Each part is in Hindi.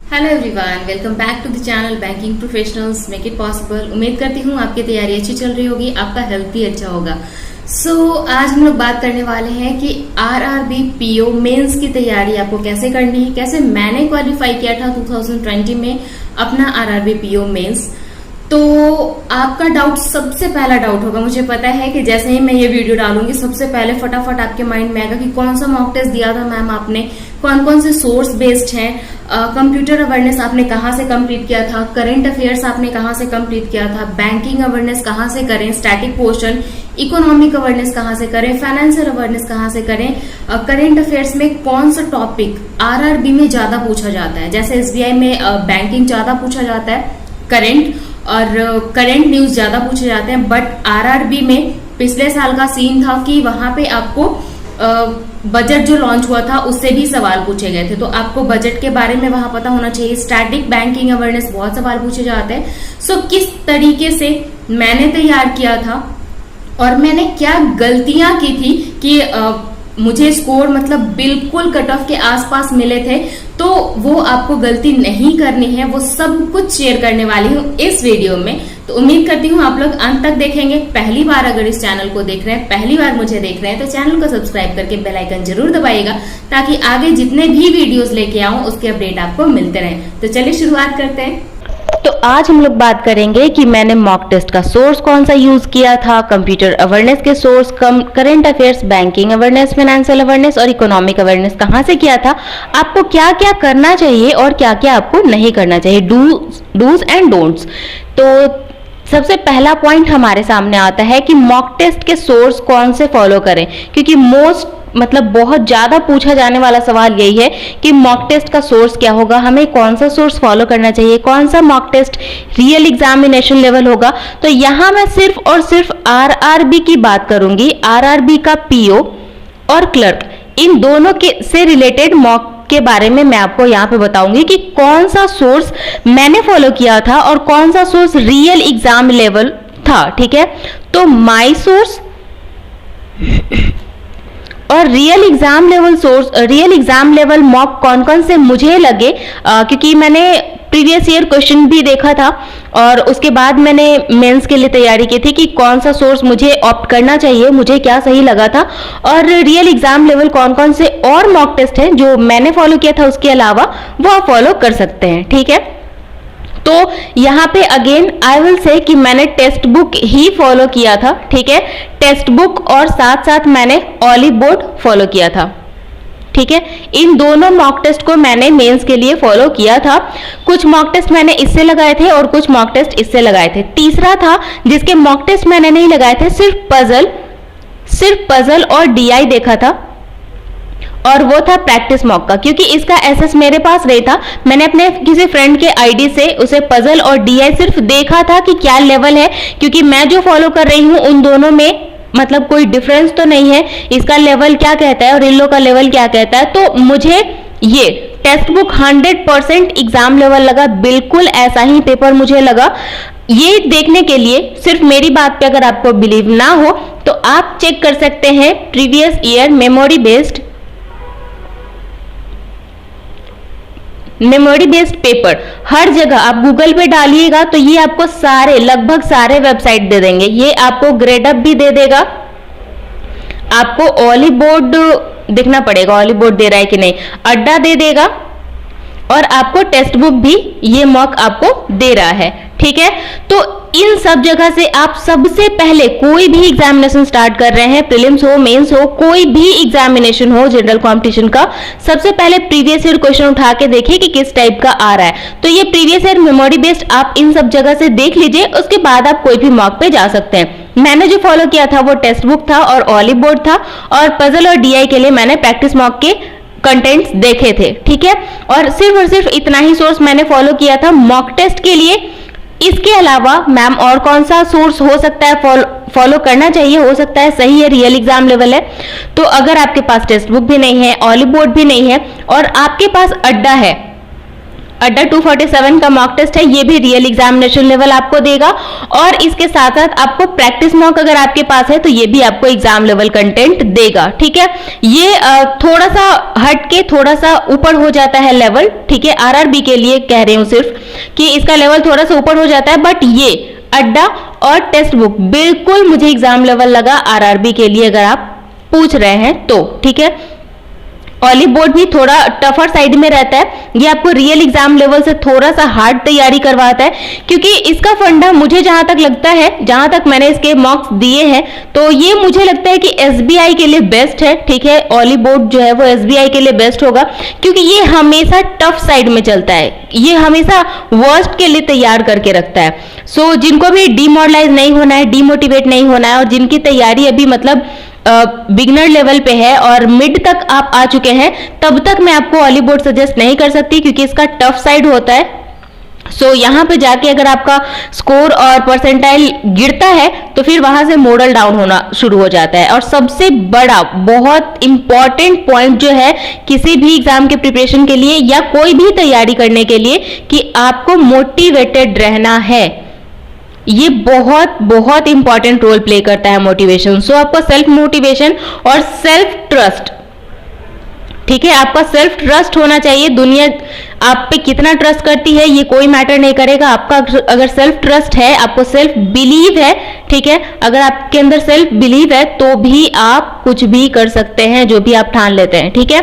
Hello everyone, welcome back to the channel banking professionals make it possible. उम्मीद करती हूँ आपकी तैयारी अच्छी चल रही होगी, आपका हेल्थ भी अच्छा होगा। आज हम लोग बात करने वाले हैं कि आरआरबी पीओ मेंस की तैयारी आपको कैसे करनी है, कैसे मैंने क्वालिफाई किया था 2020 में अपना आरआरबी पीओ मेंस। तो आपका डाउट, सबसे पहला डाउट होगा, मुझे पता है कि जैसे ही मैं ये वीडियो डालूंगी सबसे पहले फटाफट आपके माइंड में आएगा कि कौन सा मॉक टेस्ट दिया था मैम आपने, कौन कौन से सोर्स बेस्ड हैं, कंप्यूटर अवेयरनेस आपने कहाँ से कंप्लीट किया था, करंट अफेयर्स आपने कहाँ से कंप्लीट किया था, बैंकिंग अवेयरनेस कहाँ से करें, स्टैटिक पोर्शन, इकोनॉमिक अवेयरनेस कहाँ से करें, फाइनेंशियल अवेयरनेस कहाँ से करें, करंट अफेयर्स में कौन सा टॉपिक आरआरबी में ज्यादा पूछा जाता है। जैसे एसबीआई में बैंकिंग ज्यादा पूछा जाता है, करंट न्यूज ज्यादा पूछे जाते हैं, बट आरआरबी में पिछले साल का सीन था कि वहां पे आपको बजट जो लॉन्च हुआ था उससे भी सवाल पूछे गए थे, तो आपको बजट के बारे में वहां पता होना चाहिए। स्टैटिक बैंकिंग अवेयरनेस बहुत सवाल पूछे जाते हैं। किस तरीके से मैंने तैयार किया था और मैंने क्या गलतियां की थी कि मुझे स्कोर मतलब बिल्कुल कट ऑफ के आसपास मिले थे, तो वो आपको गलती नहीं करनी है, वो सब कुछ शेयर करने वाली हूँ इस वीडियो में। तो उम्मीद करती हूँ आप लोग अंत तक देखेंगे। पहली बार अगर इस चैनल को देख रहे हैं, पहली बार मुझे देख रहे हैं, तो चैनल को सब्सक्राइब करके बेल आइकन जरूर दबाइएगा ताकि आगे जितने भी वीडियोस लेके आऊं उसके अपडेट आपको मिलते रहे। तो चलिए शुरुआत करते हैं। तो आज हम लोग बात करेंगे कि मैंने मॉक टेस्ट का सोर्स कौन सा यूज किया था, कंप्यूटर अवेयरनेस के source, current affairs, banking awareness, financial awareness और इकोनॉमिक अवेयरनेस कहां से किया था, आपको क्या क्या करना चाहिए और क्या क्या आपको नहीं करना चाहिए, डूज एंड डोंट्स। तो सबसे पहला पॉइंट हमारे सामने आता है कि मॉक टेस्ट के सोर्स कौन से फॉलो करें, क्योंकि बहुत ज्यादा पूछा जाने वाला सवाल यही है कि मॉक टेस्ट का सोर्स क्या होगा, हमें कौन सा सोर्स फॉलो करना चाहिए, कौन सा mock test real examination level होगा। तो यहां मैं सिर्फ और सिर्फ आरआरबी की बात करूंगी। आरआरबी का पीओ और क्लर्क, इन दोनों के से रिलेटेड मॉक के बारे में मैं आपको यहाँ पे बताऊंगी कि कौन सा सोर्स मैंने फॉलो किया था और कौन सा सोर्स रियल एग्जाम लेवल था। ठीक है, तो माई सोर्स और रियल एग्जाम लेवल मॉक कौन कौन से मुझे लगे, क्योंकि मैंने प्रीवियस ईयर क्वेश्चन भी देखा था और उसके बाद मैंने मेंस के लिए तैयारी की थी कि कौन सा सोर्स मुझे ऑप्ट करना चाहिए, मुझे क्या सही लगा था, और रियल एग्जाम लेवल कौन कौन से और मॉक टेस्ट हैं जो मैंने फॉलो किया था उसके अलावा वो आप फॉलो कर सकते हैं। ठीक है, तो यहाँ पे अगेन आई विल से कि मैंने टेक्स्ट बुक ही फॉलो किया था। ठीक है, टेक्स्ट बुक और साथ साथ मैंने ऑलिव बोर्ड फॉलो किया था। ठीक है, इन दोनों मॉक टेस्ट को मैंने मेंस के लिए फॉलो किया था। कुछ मॉक टेस्ट मैंने इससे लगाए थे और कुछ मॉक टेस्ट इससे लगाए थे। तीसरा था जिसके मॉक टेस्ट मैंने नहीं लगाए थे, सिर्फ पजल और डीआई देखा था, और वो था प्रैक्टिस मॉक का, क्योंकि इसका एसएस मेरे पास नहीं था। मैंने अपने किसी फ्रेंड के आईडी से उसे पजल और डीआई सिर्फ देखा था कि क्या लेवल है, क्योंकि मैं जो फॉलो कर रही हूँ उन दोनों में कोई डिफरेंस तो नहीं है, इसका लेवल क्या कहता है और इन लोग का लेवल क्या कहता है। तो मुझे ये टेक्स्ट बुक 100% एग्जाम लेवल लगा, बिल्कुल ऐसा ही पेपर मुझे लगा। ये देखने के लिए सिर्फ मेरी बात पे अगर आपको बिलीव ना हो तो आप चेक कर सकते हैं previous year memory based paper. हर जगह आप गूगल पे डालिएगा तो ये आपको लगभग सारे वेबसाइट दे देंगे। ये आपको ग्रेडअप भी दे देगा, आपको ऑलिव बोर्ड देखना पड़ेगा ऑलिव बोर्ड दे रहा है कि नहीं, अड्डा दे देगा, और आपको टेक्स्ट बुक भी ये मॉक आपको दे रहा है। ठीक है, तो इन सब जगह से आप सबसे पहले कोई भी एग्जामिनेशन स्टार्ट कर रहे हैं, प्रीलिम्स हो, मेंस हो, कोई भी एग्जामिनेशन हो जनरल कंपटीशन का, सबसे पहले प्रीवियस ईयर क्वेश्चन उठा के देखिए कि किस टाइप का आ रहा है। तो ये प्रीवियस ईयर मेमोरी बेस्ड आप इन सब जगह से देख लीजिए, उसके बाद आप कोई भी मॉक पे जा सकते हैं। मैंने जो फॉलो किया था वो टेक्स्ट बुक था और ऑलिव बोर्ड था, और पजल और डीआई के लिए मैंने प्रैक्टिस मॉक के कंटेंट्स देखे थे। ठीक है, और सिर्फ इतना ही सोर्स मैंने फॉलो किया था मॉक टेस्ट के लिए। इसके अलावा मैम और कौन सा सोर्स हो सकता है फॉलो करना चाहिए, हो सकता है सही है, रियल एग्जाम लेवल है। तो अगर आपके पास टेक्स्ट बुक भी नहीं है, ऑलिव बोर्ड भी नहीं है, और आपके पास अड्डा है, अड्डा 247 का मॉक टेस्ट है, ये भी रियल एग्जामिनेशन लेवल आपको देगा। और इसके साथ साथ आपको प्रैक्टिस मॉक अगर आपके पास है तो ये भी आपको एग्जाम लेवल कंटेंट देगा। ठीक है, ये थोड़ा सा हट के थोड़ा सा ऊपर हो जाता है लेवल। ठीक है, आरआरबी के लिए कह रही हूँ सिर्फ कि इसका लेवल थोड़ा सा ऊपर हो जाता है, बट ये अड्डा और टेक्स्ट बुक बिल्कुल मुझे एग्जाम लेवल लगा आरआरबी के लिए अगर आप पूछ रहे हैं तो। ठीक है, ऑलिव बोर्ड भी थोड़ा टफर साइड में रहता है, ये आपको रियल एग्जाम लेवल से थोड़ा सा हार्ड तैयारी करवाता है, क्योंकि इसका फंडा मुझे जहां तक लगता है, जहां तक मैंने इसके मॉक्स दिए हैं, तो ये मुझे लगता है कि एसबीआई के लिए बेस्ट है। ठीक है, ऑलिव बोर्ड जो है वो एसबीआई के लिए बेस्ट होगा, क्योंकि ये हमेशा टफ साइड में चलता है, ये हमेशा वर्स्ट के लिए तैयार करके रखता है। सो जिनको भी डिमोरलाइज नहीं होना है, डिमोटिवेट नहीं होना है, और जिनकी तैयारी अभी मतलब बिगनर लेवल पे है और मिड तक आप आ चुके हैं, तब तक मैं आपको ऑलिव बोर्ड सजेस्ट नहीं कर सकती, क्योंकि इसका टफ साइड होता है। सो यहाँ पे जाके अगर आपका स्कोर और परसेंटाइल गिरता है तो फिर वहां से मॉडल डाउन होना शुरू हो जाता है। और सबसे बड़ा बहुत इंपॉर्टेंट पॉइंट जो है किसी भी एग्जाम के प्रिपरेशन के लिए या कोई भी तैयारी करने के लिए, कि आपको मोटिवेटेड रहना है। ये बहुत बहुत इंपॉर्टेंट रोल प्ले करता है मोटिवेशन। सो आपका सेल्फ मोटिवेशन और सेल्फ ट्रस्ट, ठीक है, आपका सेल्फ ट्रस्ट होना चाहिए। दुनिया आप पे कितना ट्रस्ट करती है ये कोई मैटर नहीं करेगा, आपका अगर सेल्फ ट्रस्ट है, आपको सेल्फ बिलीव है, ठीक है, अगर आपके अंदर सेल्फ बिलीव है तो भी आप कुछ भी कर सकते हैं जो भी आप ठान लेते हैं। ठीक है,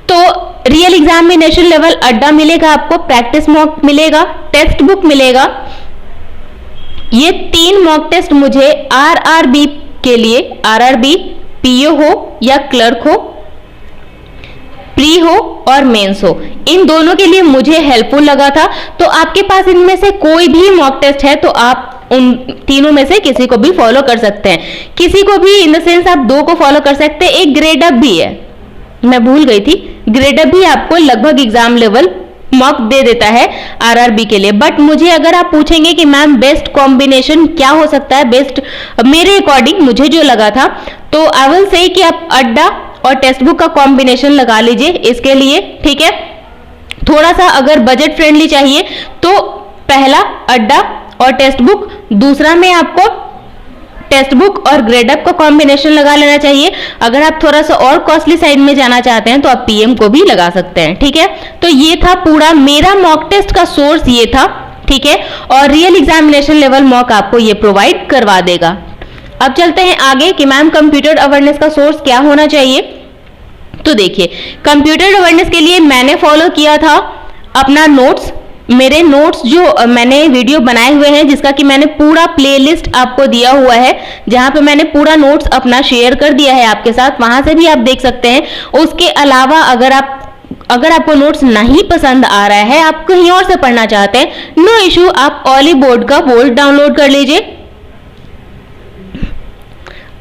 तो रियल एग्जामिनेशन लेवल अड्डा मिलेगा आपको, प्रैक्टिस मॉक मिलेगा, टेक्स्ट बुक मिलेगा। ये 3 मॉक टेस्ट मुझे आरआरबी के लिए, आरआरबी पीओ हो या क्लर्क हो, प्री हो और मेंस हो, इन दोनों के लिए मुझे हेल्पफुल लगा था। तो आपके पास इनमें से कोई भी मॉक टेस्ट है तो आप उन तीनों में से किसी को भी फॉलो कर सकते हैं। किसी को भी इन द सेंस आप 2 को फॉलो कर सकते हैं। एक ग्रेड अप भी है, मैं भूल गई थी, ग्रेड अप भी आपको लगभग एग्जाम लेवल मॉक दे देता है आरआरबी के लिए। बट मुझे अगर आप पूछेंगे कि मैम बेस्ट कॉम्बिनेशन क्या हो सकता है, बेस्ट मेरे अकॉर्डिंग मुझे जो लगा था, तो आई विल से कि आप अड्डा और टेक्स्ट बुक का कॉम्बिनेशन लगा लीजिए इसके लिए। ठीक है, थोड़ा सा अगर बजट फ्रेंडली चाहिए तो पहला अड्डा और टेक्स्ट बुक, दूसरा में आपको टेक्स्ट बुक और ग्रेड अप का कॉम्बिनेशन लगा लेना चाहिए। अगर आप थोड़ा सा और कॉस्टली साइड में जाना चाहते हैं तो आप पीएम को भी लगा सकते हैं। ठीक है, तो ये था पूरा मेरा मॉक टेस्ट का सोर्स ये था। ठीक है, और रियल एग्जामिनेशन लेवल मॉक आपको ये प्रोवाइड करवा देगा। अब चलते हैं आगे कि मैम कंप्यूटर अवेयरनेस का सोर्स क्या होना चाहिए। तो देखिए, कंप्यूटर अवेयरनेस के लिए मैंने फॉलो किया था अपना नोट्स, मेरे नोट्स जो मैंने वीडियो बनाए हुए हैं, जिसका कि मैंने पूरा प्लेलिस्ट आपको दिया हुआ है, जहां पे मैंने पूरा नोट्स अपना शेयर कर दिया है आपके साथ, वहां से भी आप देख सकते हैं। उसके अलावा अगर आपको नोट्स नहीं पसंद आ रहा है, आप कहीं और से पढ़ना चाहते हैं, नो इशू, आप ऑलिव बोर्ड का बोल्ट डाउनलोड कर लीजिए।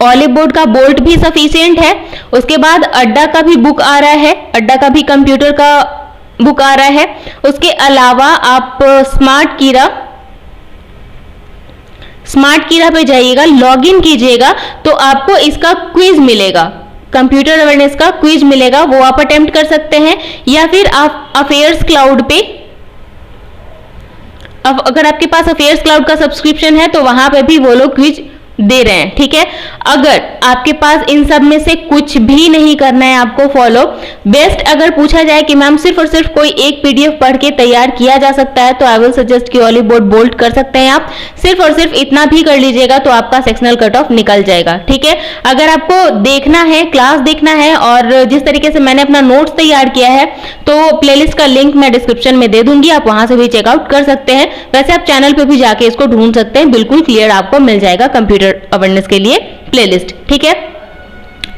ऑलिव बोर्ड का बोल्ट भी सफिशिएंट है। उसके बाद अड्डा का भी बुक आ रहा है, अड्डा का भी कंप्यूटर का बुक आ रहा है। उसके अलावा आप स्मार्ट कीरा पे जाइएगा, लॉगिन कीजिएगा तो आपको इसका क्विज मिलेगा, कंप्यूटर अवेयरनेस का क्विज मिलेगा, वो आप अटेम्प्ट कर सकते हैं। या फिर आप अफेयर्स क्लाउड पे, अब अगर आपके पास अफेयर्स क्लाउड का सब्सक्रिप्शन है तो वहां पे भी वो लोग क्विज दे रहे हैं। ठीक है, अगर आपके पास इन सब में से कुछ भी नहीं करना है आपको फॉलो, बेस्ट अगर पूछा जाए कि मैम सिर्फ और सिर्फ कोई एक पीडीएफ पढ़ के तैयार किया जा सकता है, तो आई विल सजेस्ट कि ऑलिव बोर्ड बोल्ट कर सकते हैं आप। सिर्फ और सिर्फ इतना भी कर लीजिएगा तो आपका सेक्शनल कट ऑफ निकल जाएगा। ठीक है, अगर आपको देखना है, क्लास देखना है, और जिस तरीके से मैंने अपना नोट्स तैयार किया है, तो प्लेलिस्ट का लिंक मैं डिस्क्रिप्शन में दे दूंगी, आप वहां से भी चेकआउट कर सकते हैं। वैसे आप चैनल पे भी जाके इसको ढूंढ सकते हैं, बिल्कुल क्लियर आपको मिल जाएगा कंप्यूटर अवेयरनेस के लिए प्लेलिस्ट। ठीक है,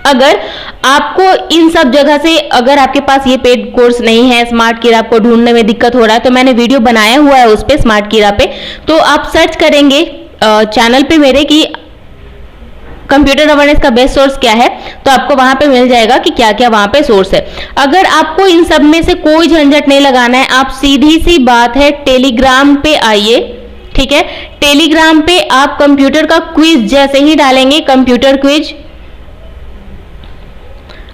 अगर आपको इन सब जगह से, अगर आपके पास ये पेड कोर्स नहीं है, स्मार्ट कीरा आपको ढूंढने में दिक्कत हो रहा है, तो मैंने वीडियो बनाया हुआ है उस पे, स्मार्ट कीरा पे, तो आप सर्च करेंगे चैनल पे मेरे कि कंप्यूटर अवेयरनेस का बेस्ट सोर्स क्या है, तो आपको वहां पे मिल जाएगा कि क्या क्या वहां पे सोर्स है। अगर आपको इन सब में से कोई झंझट नहीं लगाना है, आप सीधी सी बात है टेलीग्राम पे आइए। ठीक है, टेलीग्राम पे आप कंप्यूटर का क्विज जैसे ही डालेंगे, कंप्यूटर क्विज,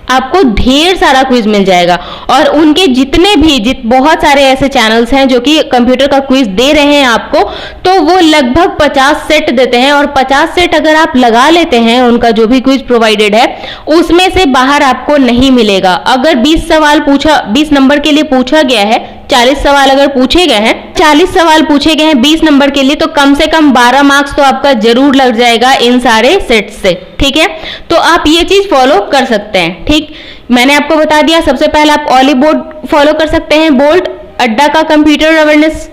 आपको ढेर सारा क्विज मिल जाएगा। और उनके जितने भी बहुत सारे ऐसे चैनल्स हैं जो कि कंप्यूटर का क्विज दे रहे हैं आपको, तो वो लगभग 50 सेट देते हैं, और 50 सेट अगर आप लगा लेते हैं, उनका जो भी क्विज प्रोवाइडेड है उसमें से बाहर आपको नहीं मिलेगा। अगर 20 नंबर के लिए पूछा गया है, 40 सवाल अगर पूछे गए हैं, 40 सवाल पूछे गए हैं 20 नंबर के लिए, तो कम से कम 12 मार्क्स तो आपका जरूर लग जाएगा इन सारे सेट से। ठीक है, तो आप ये चीज फॉलो कर सकते हैं। ठीक, मैंने आपको बता दिया। सबसे पहले आप ऑली बोर्ड फॉलो कर सकते हैं, बोल्ट अड्डा का कंप्यूटर अवेयरनेस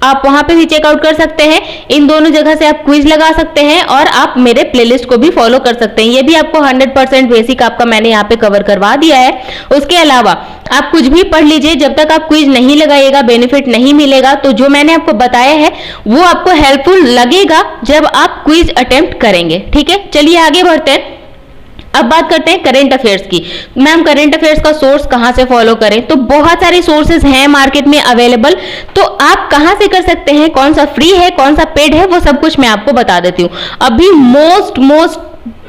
आप वहां पे भी चेकआउट कर सकते हैं। इन दोनों जगह से आप क्विज लगा सकते हैं, और आप मेरे प्लेलिस्ट को भी फॉलो कर सकते हैं। ये भी आपको 100% बेसिक आपका मैंने यहाँ पे कवर करवा दिया है। उसके अलावा आप कुछ भी पढ़ लीजिए, जब तक आप क्विज नहीं लगाइएगा बेनिफिट नहीं मिलेगा। तो जो मैंने आपको बताया है वो आपको हेल्पफुल लगेगा जब आप क्विज अटेम्प्ट करेंगे। ठीक है, चलिए आगे बढ़ते हैं। अब बात करते हैं करंट अफेयर्स की। मैम करंट अफेयर्स का सोर्स कहां से फॉलो करें? तो बहुत सारे सोर्सेज हैं मार्केट में अवेलेबल, तो आप कहां से कर सकते हैं, कौन सा फ्री है कौन सा पेड है, वो सब कुछ मैं आपको बता देती हूँ। अभी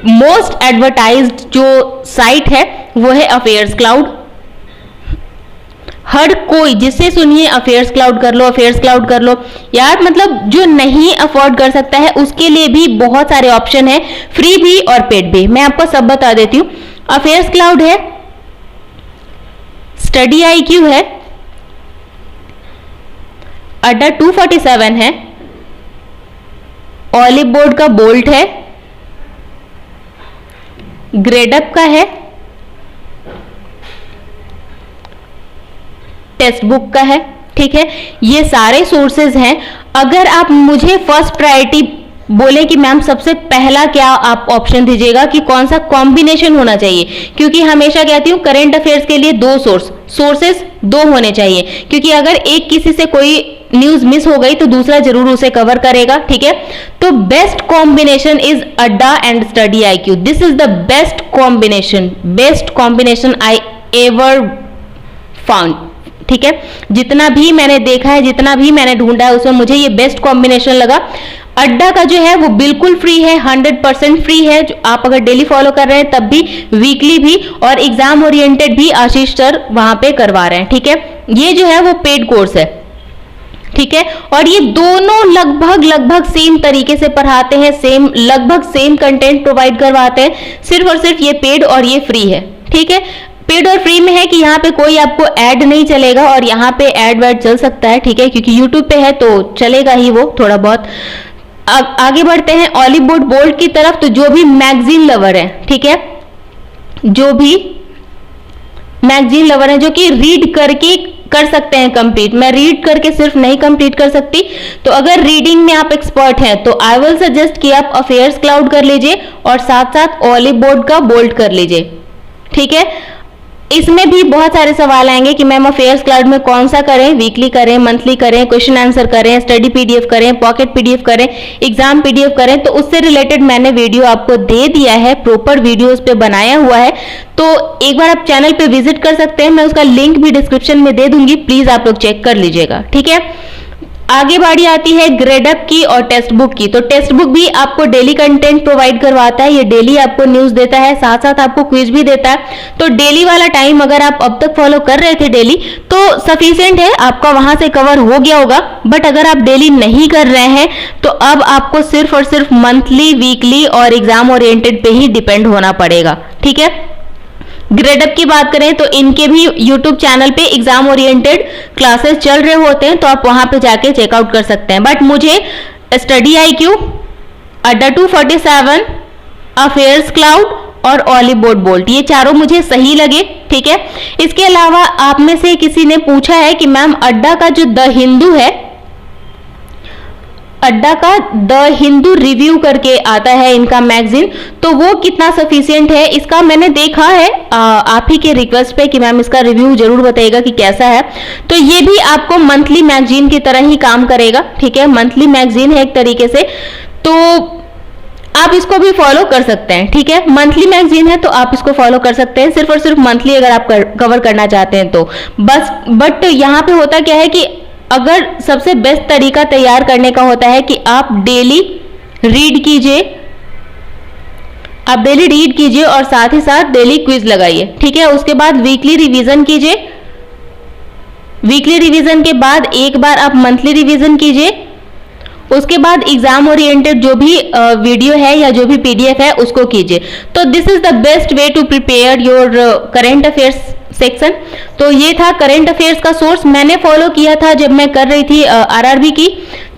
मोस्ट एडवर्टाइज्ड जो साइट है वो है अफेयर्स क्लाउड। हर कोई जिससे सुनिए अफेयर्स क्लाउड कर लो, अफेयर्स क्लाउड कर लो। यार मतलब जो नहीं अफोर्ड कर सकता है उसके लिए भी बहुत सारे ऑप्शन है, फ्री भी और पेड भी। मैं आपको सब बता देती हूँ। अफेयर्स क्लाउड है, स्टडी IQ है, अड्डा 247 है, ऑली बोर्ड का बोल्ट है, ग्रेडअप का है, टेक्स्ट बुक का है। ठीक है, ये सारे सोर्सेज हैं। अगर आप मुझे फर्स्ट प्रायोरिटी बोले कि मैम सबसे पहला क्या आप ऑप्शन दीजिएगा कि कौन सा कॉम्बिनेशन होना चाहिए, क्योंकि हमेशा कहती हूँ करंट अफेयर्स के लिए सोर्सेस दो होने चाहिए, क्योंकि अगर एक किसी से कोई न्यूज मिस हो गई तो दूसरा जरूर उसे कवर करेगा। ठीक है, तो बेस्ट कॉम्बिनेशन इज अड्डा and study IQ। This is the best combination I ever found. ठीक है, जितना भी मैंने देखा है, जितना भी मैंने ढूंढा है, उसमें मुझे ये बेस्ट कॉम्बिनेशन लगा। अड्डा का जो है वो बिल्कुल फ्री है, 100% फ्री है। जो आप अगर डेली फॉलो कर रहे हैं तब भी, वीकली भी, और एग्जाम ओरिएंटेड भी आशीष सर वहां पे करवा रहे हैं। ठीक है, ये जो है वो पेड कोर्स है। ठीक है, और ये दोनों लगभग सेम तरीके से पढ़ाते हैं, लगभग सेम कंटेंट प्रोवाइड करवाते हैं। सिर्फ और सिर्फ ये पेड और ये फ्री है। ठीक है, पेड और फ्री में है कि यहाँ पे कोई आपको ऐड नहीं चलेगा, और यहाँ पे ऐड वैड चल सकता है। ठीक है, क्योंकि यूट्यूब पे है तो चलेगा ही वो थोड़ा बहुत। अब आगे बढ़ते हैं ऑली बोल्ट की तरफ। तो जो भी मैगजीन लवर है, ठीक है, जो भी मैगजीन लवर है जो कि रीड करके कर सकते हैं कंप्लीट, मैं रीड करके सिर्फ नहीं कंप्लीट कर सकती, तो अगर रीडिंग में आप एक्सपर्ट हैं तो आई विल सजेस्ट कि आप अफेयर्स क्लाउड कर लीजिए और साथ साथ ऑली बोर्ड का बोल्ट कर लीजिए। ठीक है, इसमें भी बहुत सारे सवाल आएंगे कि मैम अफेयर्स क्लाउड में कौन सा करें, वीकली करें, मंथली करें, क्वेश्चन आंसर करें, स्टडी PDF करें, पॉकेट PDF करें, एग्जाम PDF करें। तो उससे रिलेटेड मैंने वीडियो आपको दे दिया है, प्रॉपर वीडियो उस पे बनाया हुआ है, तो एक बार आप चैनल पे विजिट कर सकते हैं। मैं उसका लिंक भी डिस्क्रिप्शन में दे दूंगी, प्लीज आप लोग चेक कर लीजिएगा। ठीक है, आगे बारी आती है ग्रेडअप की और टेक्स्ट बुक की। तो टेक्स्ट बुक भी आपको डेली कंटेंट प्रोवाइड करवाता है, ये डेली आपको न्यूज देता है, साथ साथ आपको क्विज भी देता है। तो डेली वाला टाइम अगर आप अब तक फॉलो कर रहे थे डेली तो सफिशिएंट है, आपका वहां से कवर हो गया होगा। बट अगर आप डेली नहीं कर रहे हैं तो अब आपको सिर्फ और सिर्फ मंथली, वीकली और एग्जाम ओरिएंटेड पे ही डिपेंड होना पड़ेगा। ठीक है, ग्रेडअप की बात करें तो इनके भी यूट्यूब चैनल पे एग्जाम ओरिएंटेड क्लासेस चल रहे होते हैं, तो आप वहां पे जाके चेकआउट कर सकते हैं। बट मुझे स्टडी IQ, अड्डा 247, अफेयर्स क्लाउड और ऑली बोल्ट ये चारों मुझे सही लगे। ठीक है, इसके अलावा आप में से किसी ने पूछा है कि मैम अड्डा का जो द हिंदू है, अड्डा का द हिंदू रिव्यू करके आता है इनका मैगजीन, तो वो कितना सफिशिएंट है इसका मैंने देखा है आप ही के रिक्वेस्ट पे कि मैम इसका रिव्यू जरूर बताइएगा कि कैसा है। तो ये भी आपको मंथली मैगजीन की तरह ही काम करेगा। ठीक है, मंथली मैगजीन है एक तरीके से, तो आप इसको भी फॉलो कर सकते हैं। ठीक है, मंथली मैगजीन है तो आप इसको फॉलो कर सकते हैं, सिर्फ और सिर्फ मंथली अगर आप कवर करना चाहते हैं तो बस। बट यहाँ पे होता क्या है कि अगर सबसे बेस्ट तरीका तैयार करने का होता है कि आप डेली रीड कीजिए, आप डेली रीड कीजिए और साथ ही साथ डेली क्विज लगाइए, ठीक है। उसके बाद वीकली रिवीजन कीजिए, वीकली रिवीजन के बाद एक बार आप मंथली रिवीजन कीजिए। उसके बाद एग्जाम ओरिएंटेड जो भी वीडियो है या जो भी पीडीएफ है उसको कीजिए। तो this is the best way to prepare your current affairs section. तो ये था करंट अफेयर्स का सोर्स, मैंने फॉलो किया था जब मैं कर रही थी आरआरबी की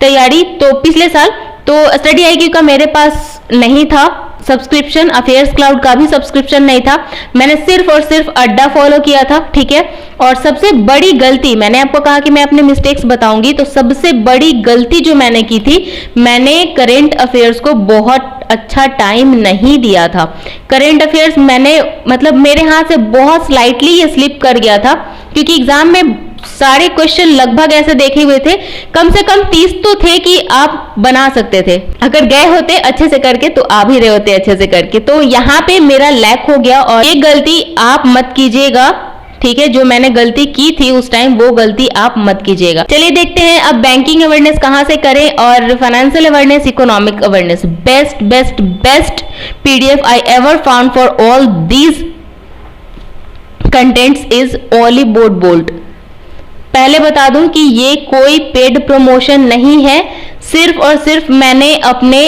तैयारी, तो पिछले साल। तो स्टडी आईक्यू का मेरे पास नहीं था सब्सक्रिप्शन, अफेयर्स क्लाउड का भी सब्सक्रिप्शन नहीं था, मैंने सिर्फ और सिर्फ अड्डा फॉलो किया था, ठीक है। और सबसे बड़ी गलती, मैंने आपको कहा कि मैं अपने मिस्टेक्स बताऊंगी, तो सबसे बड़ी गलती जो मैंने की थी, मैंने करंट अफेयर्स को बहुत अच्छा टाइम नहीं दिया था। करंट अफेयर्स मैंने मतलब मेरे हाथ से बहुत स्लाइटली ये स्लिप कर गया था, क्योंकि एग्जाम में सारे क्वेश्चन लगभग ऐसे देखे हुए थे, कम से कम 30 तो थे कि आप बना सकते थे, अगर गए होते अच्छे से करके तो आ भी रहे होते अच्छे से करके। तो यहाँ पे मेरा लैक हो गया, और ये गलती आप मत कीजिएगा, ठीक है। जो मैंने गलती की थी उस टाइम, वो गलती आप मत कीजिएगा। चलिए देखते हैं अब बैंकिंग अवेयरनेस कहां से करें, और financial awareness, economic awareness. Best best best PDF I ever found for all these contents is Oliveboard Bolt. पहले बता दूं कि ये कोई पेड प्रमोशन नहीं है, सिर्फ और सिर्फ मैंने अपने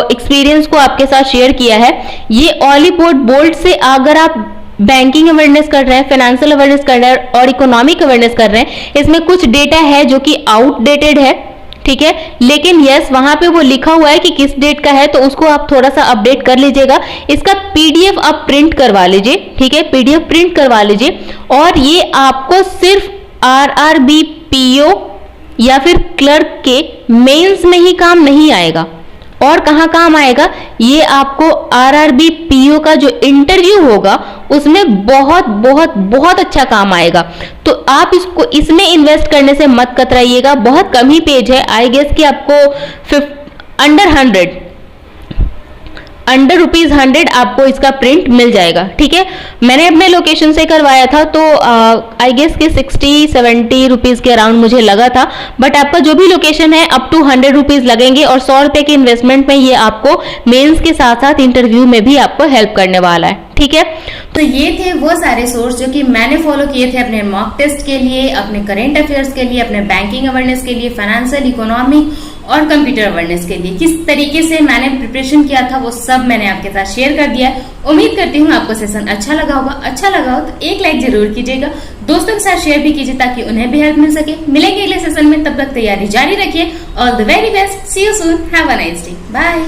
एक्सपीरियंस को आपके साथ शेयर किया है। ये ओली बोर्ड बोल्ट से अगर आप बैंकिंग अवेयरनेस कर रहे हैं, फाइनेंशियल अवेयरनेस कर रहे हैं और इकोनॉमिक अवेयरनेस कर रहे हैं, इसमें कुछ डेटा है जो कि आउटडेटेड है, ठीक है। लेकिन यस, वहां पे वो लिखा हुआ है कि किस डेट का है, तो उसको आप थोड़ा सा अपडेट कर लीजिएगा। इसका पीडीएफ आप प्रिंट करवा लीजिए, ठीक है, पीडीएफ प्रिंट करवा लीजिए। और ये आपको सिर्फ आरआरबी पीओ या फिर क्लर्क के मेंस में ही काम नहीं आएगा, और कहां काम आएगा, ये आपको आरआरबी पीओ का जो इंटरव्यू होगा उसमें बहुत बहुत बहुत अच्छा काम आएगा। तो आप इसको इसमें इन्वेस्ट करने से मत कतराइएगा, बहुत कम ही पेज है, आई गेस कि आपको अंडर ₹100 आपको इसका प्रिंट मिल जाएगा, ठीक है। मैंने अपने लोकेशन से करवाया था, तो आई गेस कि 60-70 रुपीज के अराउंड मुझे लगा था, बट आपका जो भी लोकेशन है अप टू 100 रुपीज लगेंगे, और 100 रुपए के इन्वेस्टमेंट में ये आपको मेंस के साथ साथ इंटरव्यू में भी आपको हेल्प करने वाला है, ठीक है। तो ये थे वो सारे सोर्स जो कि मैंने फॉलो किए थे अपने मॉक टेस्ट के लिए, अपने करंट अफेयर्स के लिए, अपने बैंकिंग अवेयरनेस के लिए, फाइनेंशियल, इकोनॉमिक और कंप्यूटर अवेयरनेस के लिए। किस तरीके से मैंने प्रिपरेशन किया था वो सब मैंने आपके साथ शेयर कर दिया है। उम्मीद करती हूँ आपको सेशन अच्छा लगा होगा। अच्छा लगा हो तो एक लाइक जरूर कीजिएगा, दोस्तों के साथ शेयर भी कीजिए ताकि उन्हें भी हेल्प मिल सके। मिलेंगे अगले सेशन में, तब तक तैयारी जारी रखिए। All the very best, see you soon, have a nice day, bye.